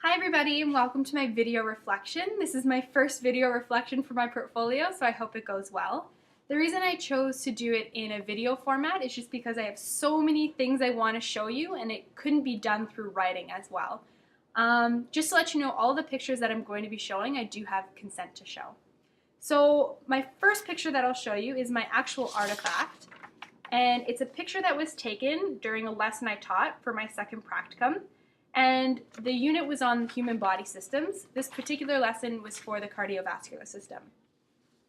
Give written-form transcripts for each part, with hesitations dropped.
Hi everybody and welcome to my video reflection. This is my first video reflection for my portfolio, so I hope it goes well. The reason I chose to do it in a video format is just because I have so many things I want to show you and it couldn't be done through writing as well. Just to let you know, all the pictures that I'm going to be showing, I do have consent to show. So my first picture that I'll show you is my actual artifact, and it's a picture that was taken during a lesson I taught for my second practicum. And the unit was on human body systems. This particular lesson was for the cardiovascular system.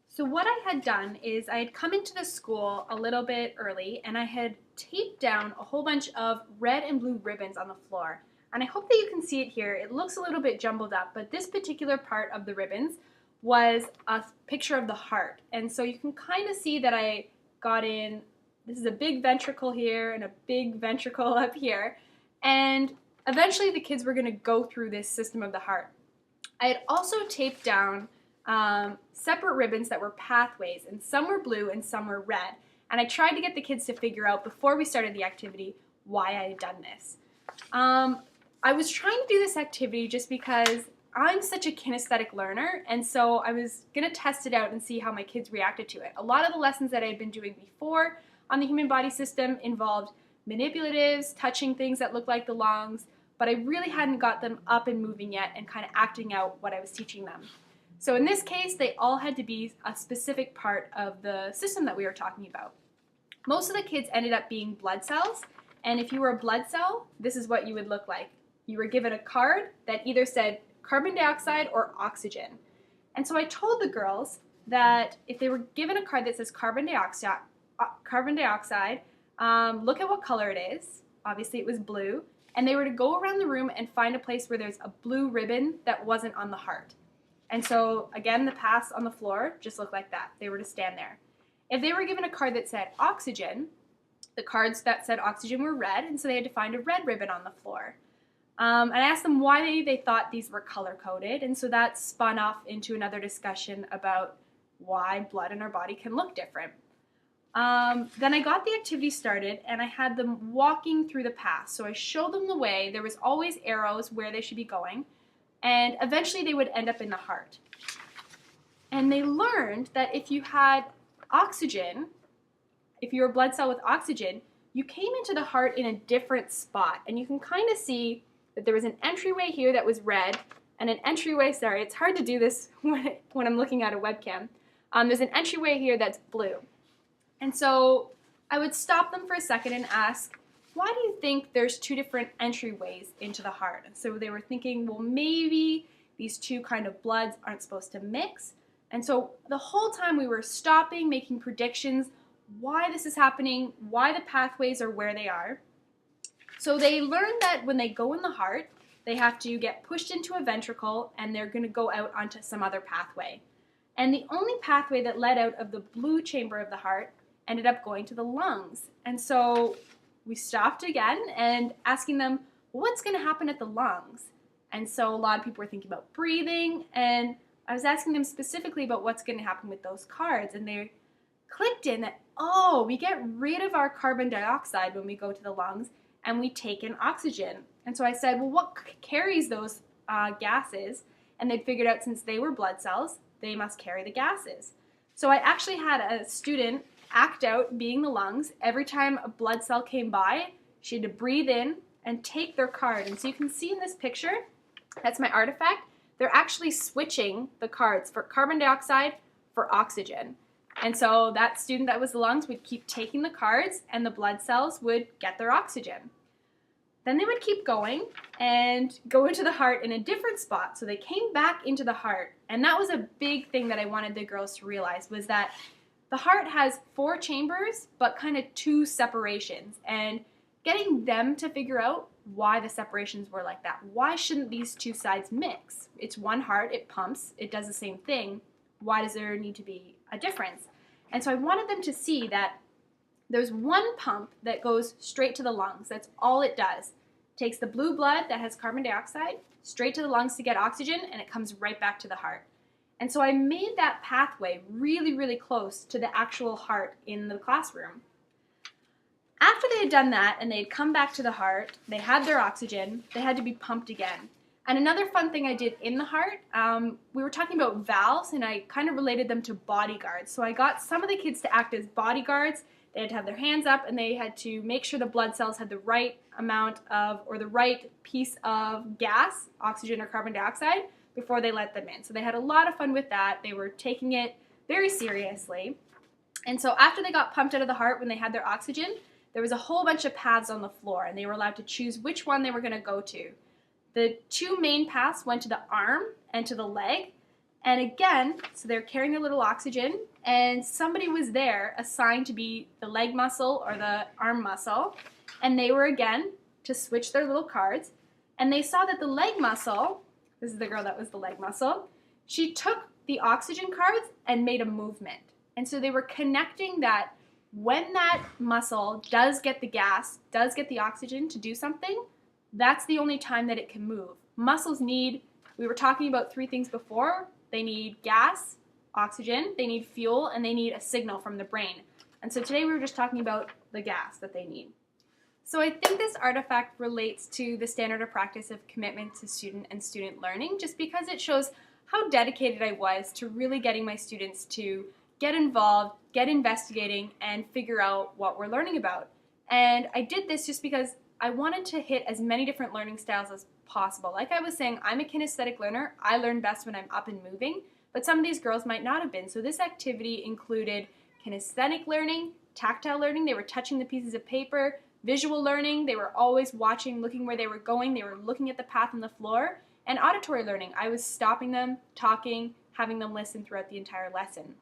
So what I had done is I had come into the school a little bit early and I had taped down a whole bunch of red and blue ribbons on the floor. And I hope that you can see it here. It looks a little bit jumbled up, but this particular part of the ribbons was a picture of the heart. And so you can kind of see that I got in, this is a big ventricle here and a big ventricle up here. And eventually the kids were going to go through this system of the heart. I had also taped down separate ribbons that were pathways, and some were blue and some were red. And I tried to get the kids to figure out before we started the activity why I had done this. I was trying to do this activity just because I'm such a kinesthetic learner, and so I was going to test it out and see how my kids reacted to it. A lot of the lessons that I had been doing before on the human body system involved manipulatives, touching things that looked like the lungs, but I really hadn't got them up and moving yet and kind of acting out what I was teaching them. So in this case, they all had to be a specific part of the system that we were talking about. Most of the kids ended up being blood cells, and if you were a blood cell, this is what you would look like. You were given a card that either said carbon dioxide or oxygen. And so I told the girls that if they were given a card that says carbon dioxide, look at what color it is. Obviously it was blue. And they were to go around the room and find a place where there's a blue ribbon that wasn't on the heart. And so, again, the paths on the floor just looked like that. They were to stand there. If they were given a card that said oxygen, the cards that said oxygen were red, and so they had to find a red ribbon on the floor. And I asked them why they thought these were color-coded, and so that spun off into another discussion about why blood in our body can look different. Then I got the activity started and I had them walking through the path. So I showed them the way. There was always arrows where they should be going, and eventually they would end up in the heart. And they learned that if you had oxygen, if you were a blood cell with oxygen, you came into the heart in a different spot. And you can kind of see that there was an entryway here that was red and an entryway, sorry, it's hard to do this when I'm looking at a webcam. There's an entryway here that's blue. And so I would stop them for a second and ask, why do you think there's two different entryways into the heart? And so they were thinking, well, maybe these two kind of bloods aren't supposed to mix. And so the whole time we were stopping, making predictions, why this is happening, why the pathways are where they are. So they learned that when they go in the heart, they have to get pushed into a ventricle and they're going to go out onto some other pathway. And the only pathway that led out of the blue chamber of the heart ended up going to the lungs. And so we stopped again and asking them, what's going to happen at the lungs? And so a lot of people were thinking about breathing, and I was asking them specifically about what's going to happen with those cards, and they clicked in that, oh, we get rid of our carbon dioxide when we go to the lungs, and we take in oxygen. And so I said, well, what carries those gases? And they'd figured out since they were blood cells, they must carry the gases. So I actually had a student act out being the lungs. Every time a blood cell came by, she had to breathe in and take their card. And so you can see in this picture, that's my artifact, they're actually switching the cards for carbon dioxide for oxygen. And so that student that was the lungs would keep taking the cards and the blood cells would get their oxygen. Then they would keep going and go into the heart in a different spot. So they came back into the heart. And that was a big thing that I wanted the girls to realize, was that the heart has 4 chambers, but kind of 2 separations. And getting them to figure out why the separations were like that. Why shouldn't these 2 sides mix? It's one heart, it pumps, it does the same thing. Why does there need to be a difference? And so I wanted them to see that there's one pump that goes straight to the lungs. That's all it does. It takes the blue blood that has carbon dioxide straight to the lungs to get oxygen, and it comes right back to the heart. And so I made that pathway really, really close to the actual heart in the classroom. After they had done that and they had come back to the heart, they had their oxygen, they had to be pumped again. And another fun thing I did in the heart, we were talking about valves, and I kind of related them to bodyguards. So I got some of the kids to act as bodyguards. They had to have their hands up, and they had to make sure the blood cells had the right amount of, or the right piece of gas, oxygen or carbon dioxide, before they let them in. So they had a lot of fun with that. They were taking it very seriously. And so after they got pumped out of the heart, when they had their oxygen, there was a whole bunch of paths on the floor, and they were allowed to choose which one they were going to go to. The two main paths went to the arm and to the leg. And again, so they're carrying their little oxygen, and somebody was there assigned to be the leg muscle or the arm muscle. And they were, again, to switch their little cards. And they saw that the leg muscle, this is the girl that was the leg muscle, she took the oxygen cards and made a movement. And so they were connecting that when that muscle does get the gas, does get the oxygen to do something, that's the only time that it can move. Muscles need, we were talking about 3 things before. They need gas, oxygen, they need fuel, and they need a signal from the brain. And so today we were just talking about the gas that they need. So I think this artifact relates to the standard of practice of commitment to student and student learning, just because it shows how dedicated I was to really getting my students to get involved, get investigating, and figure out what we're learning about. And I did this just because I wanted to hit as many different learning styles as possible. Like I was saying, I'm a kinesthetic learner. I learn best when I'm up and moving, but some of these girls might not have been. So this activity included kinesthetic learning, tactile learning, they were touching the pieces of paper, visual learning, they were always watching, looking where they were going, they were looking at the path on the floor, and auditory learning. I was stopping them, talking, having them listen throughout the entire lesson.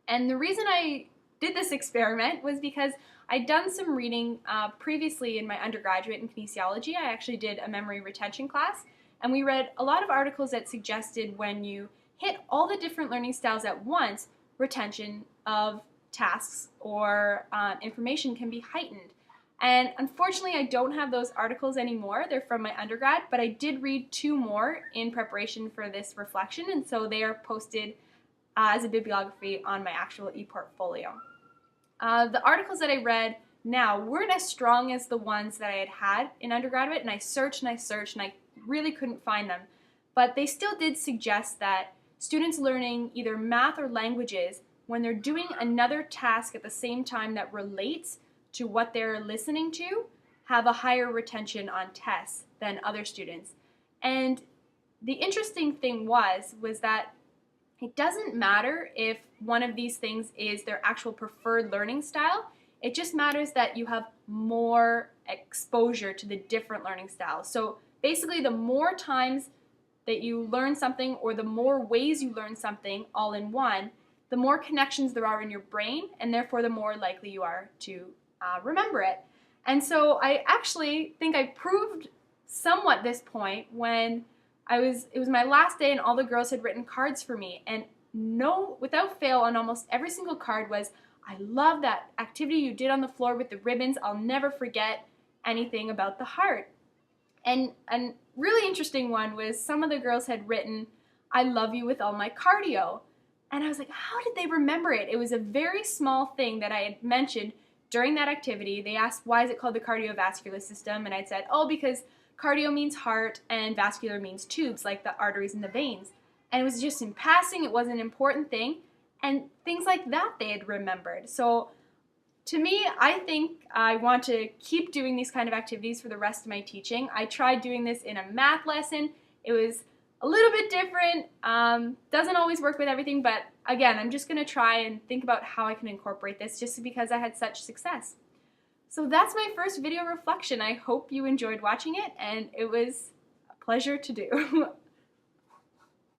And the reason I did this experiment was because I'd done some reading previously in my undergraduate in kinesiology. I actually did a memory retention class, and we read a lot of articles that suggested when you hit all the different learning styles at once, retention of tasks or information can be heightened. And unfortunately, I don't have those articles anymore. They're from my undergrad, but I did read 2 more in preparation for this reflection, and so they are posted as a bibliography on my actual eportfolio. The articles that I read now weren't as strong as the ones that I had in undergraduate, and I searched and I searched and I really couldn't find them. But they still did suggest that students learning either math or languages, when they're doing another task at the same time that relates to what they're listening to, have a higher retention on tests than other students. And the interesting thing was that it doesn't matter if one of these things is their actual preferred learning style. It just matters that you have more exposure to the different learning styles. So basically, the more times that you learn something or the more ways you learn something all in one, the more connections there are in your brain, and therefore the more likely you are to remember it. And so I actually think I proved somewhat this point when it was my last day and all the girls had written cards for me, and without fail on almost every single card was, I love that activity you did on the floor with the ribbons. I'll never forget anything about the heart. And a really interesting one was some of the girls had written, I love you with all my cardio. And I was like, how did they remember it? It was a very small thing that I had mentioned during that activity. They asked, why is it called the cardiovascular system? And I said, oh, because cardio means heart and vascular means tubes, like the arteries and the veins. And it was just in passing, it wasn't an important thing. And things like that they had remembered. So to me, I think I want to keep doing these kind of activities for the rest of my teaching. I tried doing this in a math lesson. It was a little bit different, doesn't always work with everything, but again, I'm just going to try and think about how I can incorporate this just because I had such success. So that's my first video reflection. I hope you enjoyed watching it, and it was a pleasure to do.